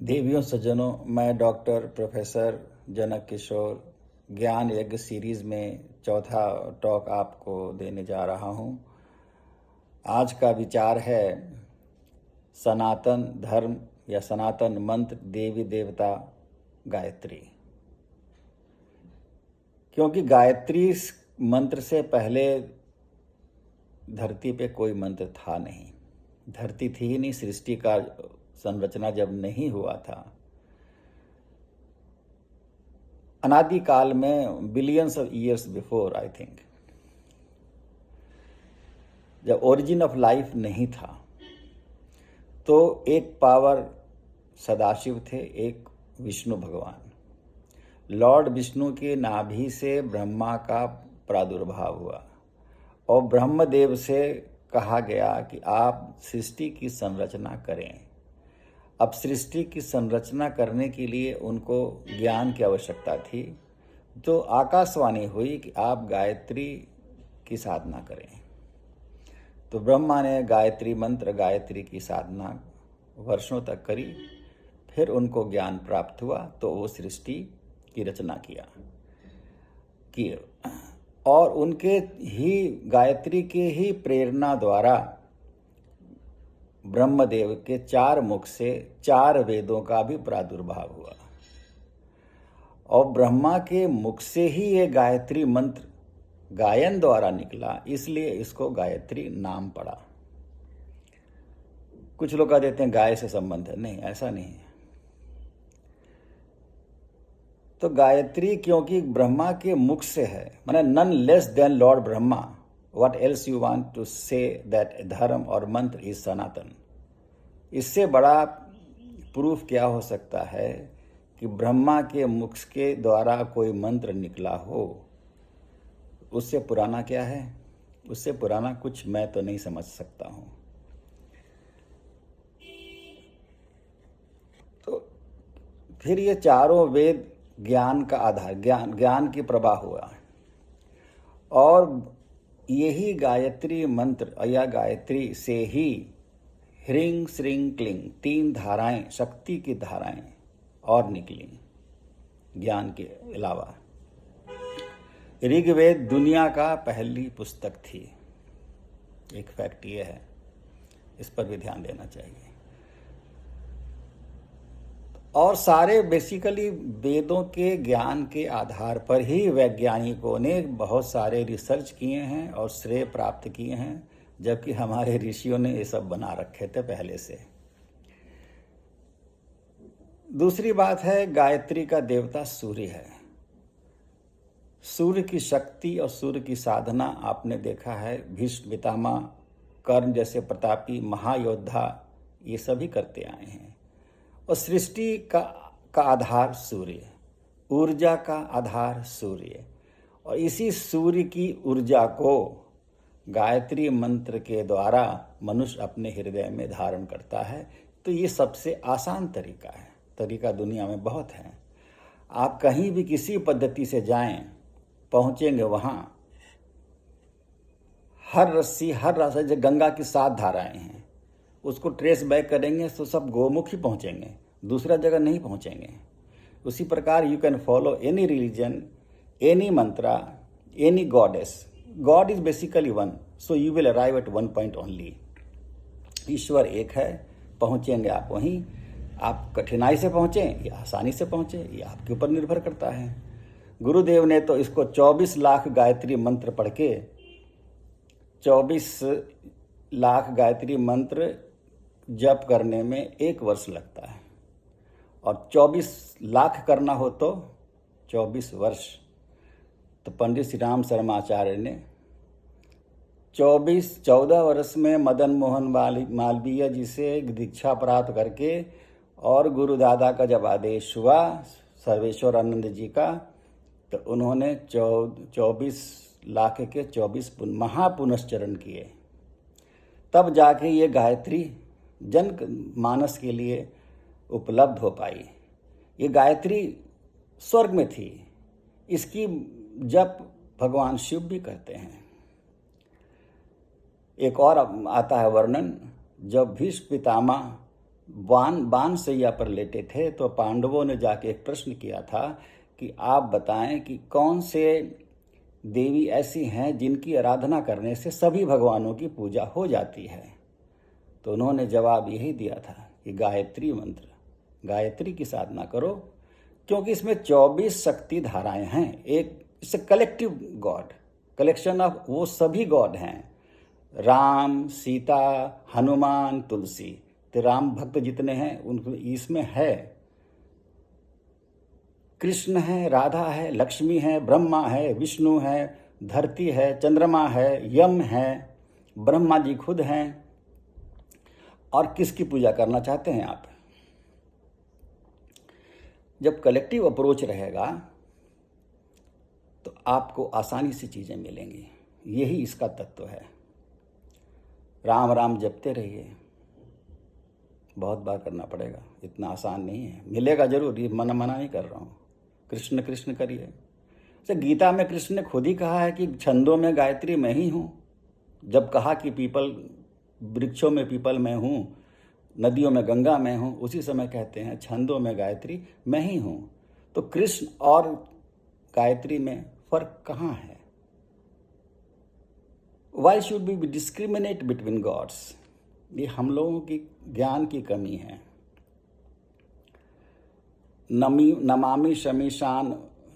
देवियों सज्जनों, मैं डॉक्टर प्रोफेसर जनक किशोर ज्ञान यज्ञ सीरीज में चौथा टॉक आपको देने जा रहा हूँ। आज का विचार है सनातन धर्म या सनातन मंत्र देवी देवता गायत्री। क्योंकि गायत्री मंत्र से पहले धरती पे कोई मंत्र था नहीं, धरती थी ही नहीं, सृष्टि का संरचना जब नहीं हुआ था। अनादि काल में billions of years before, I think, जब ओरिजिन ऑफ लाइफ नहीं था तो एक पावर सदाशिव थे, एक विष्णु भगवान। लॉर्ड विष्णु के नाभि से ब्रह्मा का प्रादुर्भाव हुआ और ब्रह्मदेव से कहा गया कि आप सृष्टि की संरचना करें। अब सृष्टि की संरचना करने के लिए उनको ज्ञान की आवश्यकता थी, तो आकाशवाणी हुई कि आप गायत्री की साधना करें। तो ब्रह्मा ने गायत्री मंत्र, गायत्री की साधना वर्षों तक करी। फिर उनको ज्ञान प्राप्त हुआ तो वो सृष्टि की रचना की और उनके ही गायत्री के ही प्रेरणा द्वारा ब्रह्मदेव के 4 मुख से 4 वेदों का भी प्रादुर्भाव हुआ और ब्रह्मा के मुख से ही ये गायत्री मंत्र गायन द्वारा निकला, इसलिए इसको गायत्री नाम पड़ा। कुछ लोग कह देते हैं गाय से संबंध है, नहीं, ऐसा नहीं है। तो गायत्री क्योंकि ब्रह्मा के मुख से है, माने none less than Lord Brahma. What else you want to say that धर्म और मंत्र is सनातन? इससे बड़ा प्रूफ क्या हो सकता है कि ब्रह्मा के मुख के द्वारा कोई मंत्र निकला हो? उससे पुराना क्या है? उससे पुराना कुछ मैं तो नहीं समझ सकता हूँ। तो फिर ये चारों वेद ज्ञान का आधार, ज्ञान की प्रवाह हुआ और यही गायत्री मंत्र या गायत्री से ही ह्रीं श्रीं क्लीं 3 धाराएं, शक्ति की धाराएं और निकली ज्ञान के अलावा। ऋग्वेद दुनिया का पहली पुस्तक थी, एक फैक्ट ये है, इस पर भी ध्यान देना चाहिए। और सारे बेसिकली वेदों के ज्ञान के आधार पर ही वैज्ञानिकों ने बहुत सारे रिसर्च किए हैं और श्रेय प्राप्त किए हैं, जबकि हमारे ऋषियों ने ये सब बना रखे थे पहले से। दूसरी बात है, गायत्री का देवता सूर्य है। सूर्य की शक्ति और सूर्य की साधना आपने देखा है, भीष्म पितामह, कर्ण जैसे प्रतापी महायोद्धा ये सभी करते आए हैं। और सृष्टि का आधार सूर्य, ऊर्जा का आधार सूर्य, और इसी सूर्य की ऊर्जा को गायत्री मंत्र के द्वारा मनुष्य अपने हृदय में धारण करता है। तो ये सबसे आसान तरीका है, तरीका दुनिया में बहुत है। आप कहीं भी किसी पद्धति से जाएं, पहुंचेंगे वहाँ। हर रस्सी, हर रास्ते, जो गंगा की 7 धाराएं हैं, उसको ट्रेस बैक करेंगे तो सब गोमुख ही पहुंचेंगे, दूसरा जगह नहीं पहुंचेंगे। उसी प्रकार you can follow any religion, any mantra, any goddess. God is basically one, so you will arrive at one point only. ईश्वर एक है, पहुंचेंगे आप वहीं। आप कठिनाई से पहुंचें या आसानी से पहुंचे, ये आपके ऊपर निर्भर करता है। गुरुदेव ने तो इसको 24 लाख गायत्री मंत्र पढ़ के, 24 लाख गायत्री मंत्र जप करने में 1 वर्ष लगता है, और 24 लाख करना हो तो 24 वर्ष। तो पंडित श्री राम शर्मा आचार्य ने 14 वर्ष में मदन मोहन मालवीय जी से दीक्षा प्राप्त करके, और गुरु दादा का जब आदेश हुआ सर्वेश्वर आनंद जी का, तो उन्होंने 24 लाख के 24 महापुनश्चरण किए। तब जाके ये गायत्री जन मानस के लिए उपलब्ध हो पाई। ये गायत्री स्वर्ग में थी, इसकी जप भगवान शिव भी करते हैं। एक और आता है वर्णन, जब भीष्म पितामह बाण सैया पर लेटे थे, तो पांडवों ने जाके एक प्रश्न किया था कि आप बताएं कि कौन से देवी ऐसी हैं जिनकी आराधना करने से सभी भगवानों की पूजा हो जाती है। तो उन्होंने जवाब यही दिया था कि गायत्री मंत्र, गायत्री की साधना करो, क्योंकि इसमें 24 शक्ति धाराएं हैं। एक इससे कलेक्टिव गॉड, कलेक्शन ऑफ वो सभी गॉड हैं, राम, सीता, हनुमान, तुलसी। तो राम भक्त जितने हैं उन इसमें है, कृष्ण है, राधा है, लक्ष्मी है, ब्रह्मा है, विष्णु है, धरती है, चंद्रमा है, यम है, ब्रह्मा जी खुद हैं। और किसकी पूजा करना चाहते हैं आप? जब कलेक्टिव अप्रोच रहेगा तो आपको आसानी से चीज़ें मिलेंगी। यही इसका तत्व है। राम राम जपते रहिए, बहुत बार करना पड़ेगा, इतना आसान नहीं है। मिलेगा जरूर, ये मना नहीं कर रहा हूँ। कृष्ण कृष्ण करिए। अच्छा, गीता में कृष्ण ने खुद ही कहा है कि छंदों में गायत्री मैं ही हूँ। जब कहा कि पीपल, वृक्षों में पीपल मैं हूँ, नदियों में गंगा मैं हूँ, उसी समय कहते हैं छंदों में गायत्री मैं ही हूँ। तो कृष्ण और गायत्री में फर्क कहाँ है? Why should we discriminate between gods? ये हम लोगों की ज्ञान की कमी है। नमामि शमीशान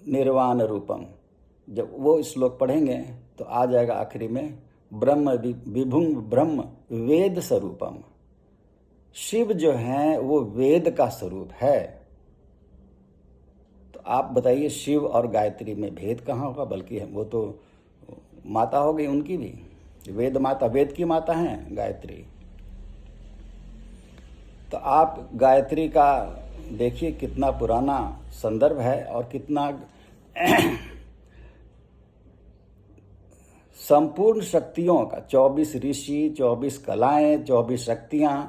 निर्वाण रूपम, जब वो श्लोक पढ़ेंगे तो आ जाएगा आखिरी में ब्रह्म विभुं ब्रह्म वेद स्वरूपम। शिव जो है वो वेद का स्वरूप है। तो आप बताइए शिव और गायत्री में भेद कहाँ होगा? बल्कि वो तो माता हो गई उनकी भी, वेद माता, वेद की माता हैं गायत्री। तो आप गायत्री का देखिए कितना पुराना संदर्भ है और कितना संपूर्ण शक्तियों का, 24 ऋषि, 24 कलाएं, 24 शक्तियां,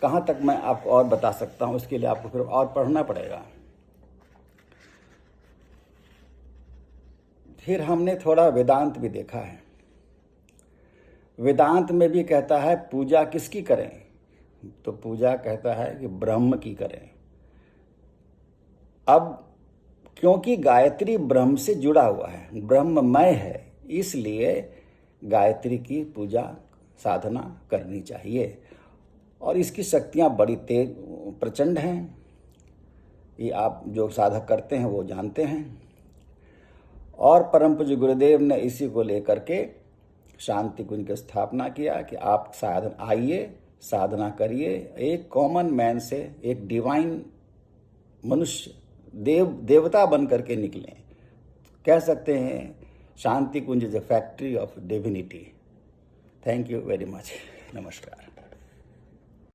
कहाँ तक मैं आपको और बता सकता हूँ। इसके लिए आपको फिर और पढ़ना पड़ेगा। फिर हमने थोड़ा वेदांत भी देखा है। वेदांत में भी कहता है पूजा किसकी करें? तो पूजा कहता है कि ब्रह्म की करें। अब क्योंकि गायत्री ब्रह्म से जुड़ा हुआ है, ब्रह्ममय है, इसलिए गायत्री की पूजा साधना करनी चाहिए। और इसकी शक्तियाँ बड़ी तेज प्रचंड हैं। ये आप जो साधक करते हैं वो जानते हैं। और परम पूज्य गुरुदेव ने इसी को लेकर के शांति कुंज की स्थापना किया कि आप आइए, साधना करिए, एक कॉमन मैन से एक डिवाइन मनुष्य, देवता बन करके निकलें। कह सकते हैं Shanti Kunj is a factory of divinity. Thank you very much. नमस्कार।